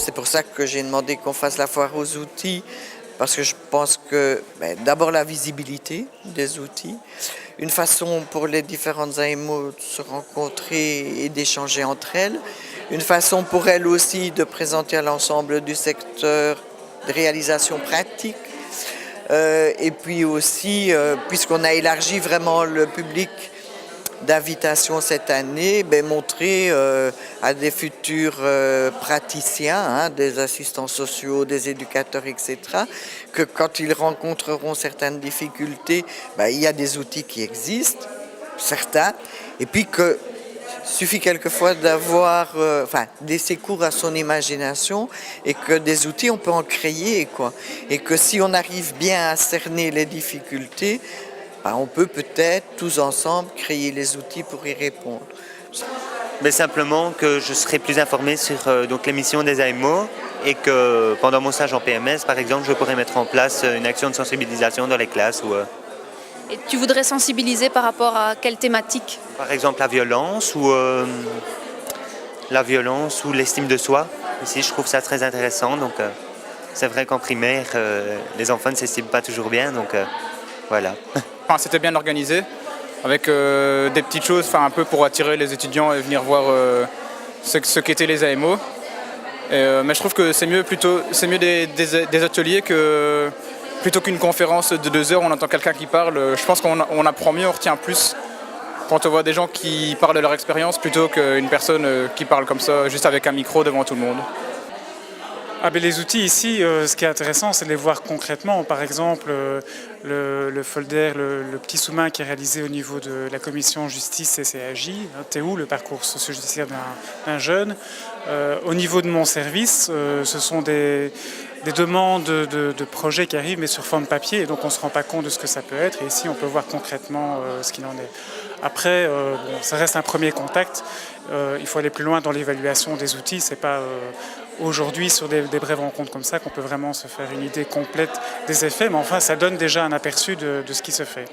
C'est pour ça que j'ai demandé qu'on fasse la foire aux outils, parce que je pense que d'abord la visibilité des outils, une façon pour les différentes AMO de se rencontrer et d'échanger entre elles, une façon pour elles aussi de présenter à l'ensemble du secteur de réalisation pratique, et puis aussi, puisqu'on a élargi vraiment le public d'invitation cette année, montrer à des futurs praticiens, des assistants sociaux, des éducateurs, etc., que quand ils rencontreront certaines difficultés, il y a des outils qui existent, certains, et puis que suffit quelquefois d'avoir des secours à son imagination et que des outils, on peut en créer, quoi. Et que si on arrive bien à cerner les difficultés, on peut peut-être tous ensemble créer les outils pour y répondre. Mais simplement que je serai plus informé sur les missions des AMO et que pendant mon stage en PMS, par exemple, je pourrais mettre en place une action de sensibilisation dans les classes. Et tu voudrais sensibiliser par rapport à quelle thématique? Par exemple, la violence ou l'estime de soi. Ici, je trouve ça très intéressant. Donc, c'est vrai qu'en primaire, les enfants ne s'estiment pas toujours bien. Donc, voilà. C'était bien organisé, avec des petites choses, un peu pour attirer les étudiants et venir voir ce qu'étaient les AMO. Mais je trouve que c'est mieux des ateliers plutôt qu'une conférence de 2 heures où on entend quelqu'un qui parle. Je pense qu'on apprend mieux, on retient plus quand on voit des gens qui parlent de leur expérience plutôt qu'une personne qui parle comme ça, juste avec un micro devant tout le monde. Les outils ici, ce qui est intéressant, c'est de les voir concrètement. Par exemple, le folder, le petit sous-main qui est réalisé au niveau de la commission justice et CAJ, TEU, le parcours socio-judiciaire d'un jeune. Au niveau de mon service, ce sont des demandes de projets qui arrivent, mais sur forme papier, et donc on ne se rend pas compte de ce que ça peut être. Et ici, on peut voir concrètement ce qu'il en est. Après, ça reste un premier contact. Il faut aller plus loin dans l'évaluation des outils. C'est pas aujourd'hui sur des brèves rencontres comme ça qu'on peut vraiment se faire une idée complète des effets, mais enfin, ça donne déjà un aperçu de ce qui se fait.